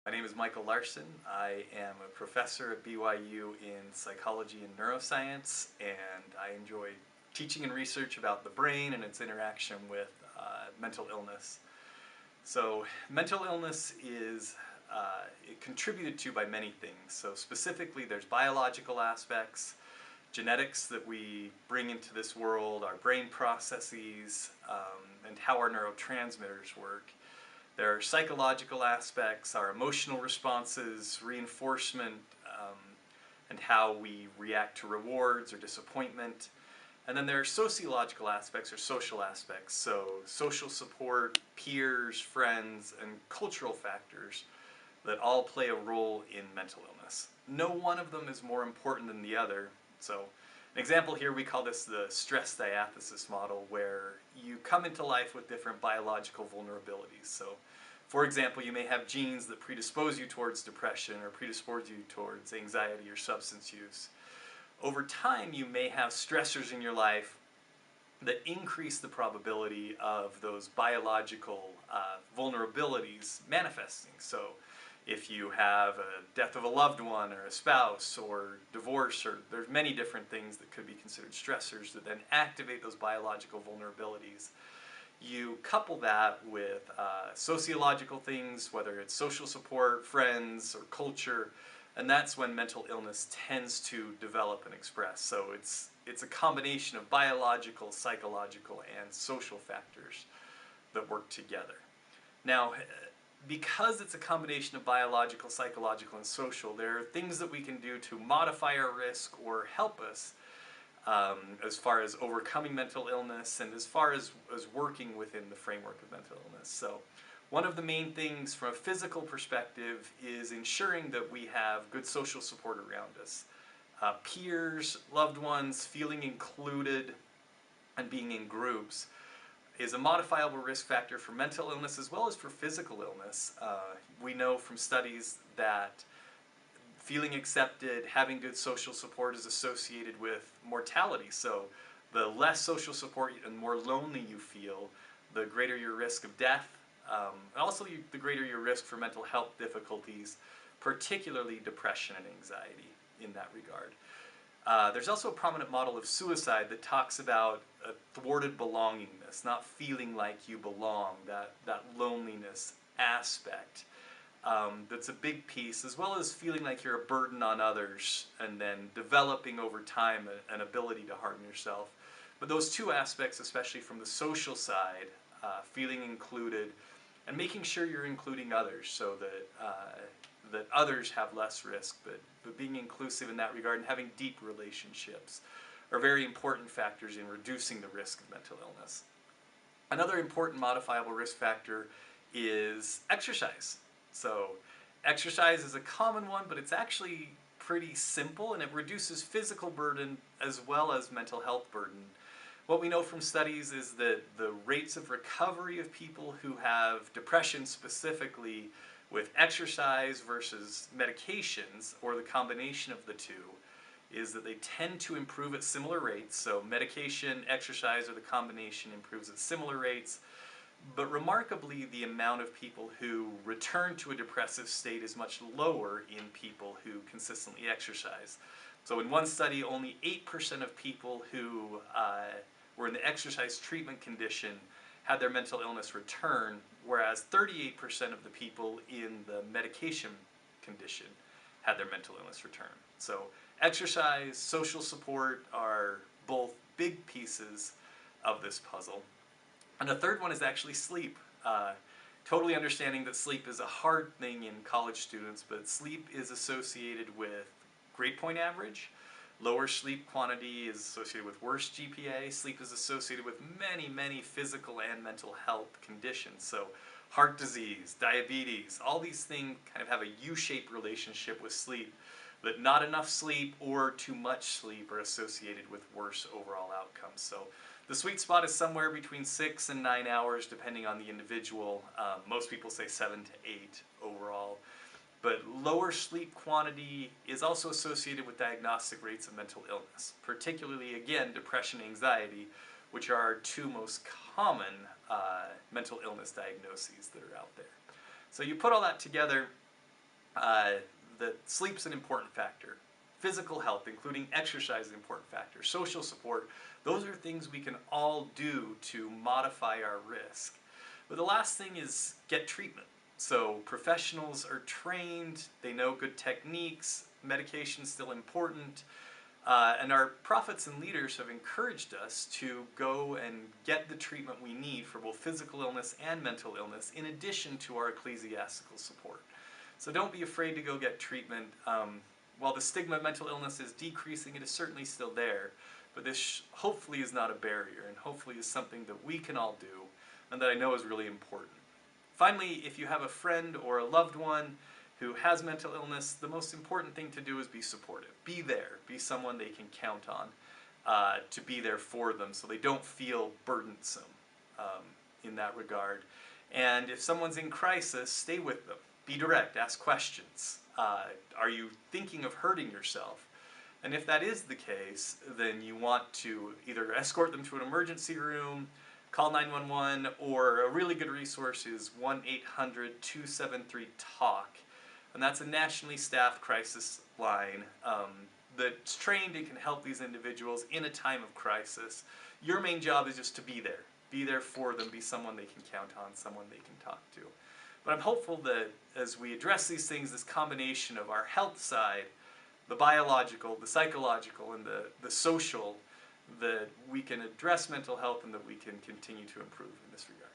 My name is Michael Larson. I am a professor at BYU in psychology and neuroscience, and I enjoy teaching and research about the brain and its interaction with mental illness. So mental illness is contributed to by many things. So specifically there's biological aspects, genetics that we bring into this world, our brain processes, and how our neurotransmitters work. There are psychological aspects, our emotional responses, reinforcement, and how we react to rewards or disappointment. And then there are sociological aspects or social aspects, so social support, peers, friends, and cultural factors that all play a role in mental illness. No one of them is more important than the other. So an example here, we call this the stress diathesis model, where you come into life with different biological vulnerabilities. So for example, you may have genes that predispose you towards depression or predispose you towards anxiety or substance use. Over time, you may have stressors in your life that increase the probability of those biological vulnerabilities manifesting. So if you have a death of a loved one or a spouse or divorce, or there's many different things that could be considered stressors that then activate those biological vulnerabilities. You couple that with sociological things, whether it's social support, friends, or culture, and that's when mental illness tends to develop and express. So it's a combination of biological, psychological, and social factors that work together. Now, because it's a combination of biological, psychological, and social, there are things that we can do to modify our risk or help us as far as overcoming mental illness and as far as working within the framework of mental illness. So one of the main things from a physical perspective is ensuring that we have good social support around us. Peers, loved ones, feeling included, and being in groups is a modifiable risk factor for mental illness as well as for physical illness. We know from studies that feeling accepted, having good social support is associated with mortality. So the less social support and more lonely you feel, the greater your risk of death, and also the greater your risk for mental health difficulties, particularly depression and anxiety in that regard. There's also a prominent model of suicide that talks about a thwarted belongingness, not feeling like you belong, that loneliness aspect. That's a big piece, as well as feeling like you're a burden on others and then developing over time an ability to harden yourself. But those two aspects, especially from the social side, feeling included and making sure you're including others so that others have less risk, but being inclusive in that regard and having deep relationships are very important factors in reducing the risk of mental illness. Another important modifiable risk factor is exercise. So exercise is a common one, but it's actually pretty simple, and it reduces physical burden as well as mental health burden. What we know from studies is that the rates of recovery of people who have depression specifically with exercise versus medications, or the combination of the two, is that they tend to improve at similar rates. So medication, exercise, or the combination improves at similar rates. But remarkably, the amount of people who return to a depressive state is much lower in people who consistently exercise. So in one study, only 8% of people who were in the exercise treatment condition had their mental illness return, whereas 38% of the people in the medication condition had their mental illness return. So exercise, social support are both big pieces of this puzzle. And the third one is actually sleep. Totally understanding that sleep is a hard thing in college students, but sleep is associated with grade point average. Lower sleep quantity is associated with worse GPA. Sleep is associated with many, many physical and mental health conditions. So heart disease, diabetes, all these things kind of have a U-shaped relationship with sleep, that not enough sleep or too much sleep are associated with worse overall outcomes. So the sweet spot is somewhere between 6 and 9 hours, depending on the individual. Most people say 7 to 8 overall. But lower sleep quantity is also associated with diagnostic rates of mental illness, particularly, again, depression and anxiety, which are our two most common mental illness diagnoses that are out there. So you put all that together, Uh, that sleep's an important factor. Physical health, including exercise, is an important factor. Social support, those are things we can all do to modify our risk. But the last thing is get treatment. So professionals are trained, they know good techniques, medication's still important, and our prophets and leaders have encouraged us to go and get the treatment we need for both physical illness and mental illness, in addition to our ecclesiastical support. So don't be afraid to go get treatment. While the stigma of mental illness is decreasing, it is certainly still there, but this hopefully is not a barrier, and hopefully is something that we can all do, and that I know is really important. Finally, if you have a friend or a loved one who has mental illness, the most important thing to do is be supportive. Be there. Be someone they can count on to be there for them so they don't feel burdensome in that regard. And if someone's in crisis, stay with them. Be direct. Ask questions. Are you thinking of hurting yourself? And if that is the case, then you want to either escort them to an emergency room, call 911, or a really good resource is 1-800-273-TALK. And that's a nationally staffed crisis line that's trained and can help these individuals in a time of crisis. Your main job is just to be there. Be there for them, be someone they can count on, someone they can talk to. But I'm hopeful that as we address these things, this combination of our health side, the biological, the psychological, and the social, that we can address mental health and that we can continue to improve in this regard.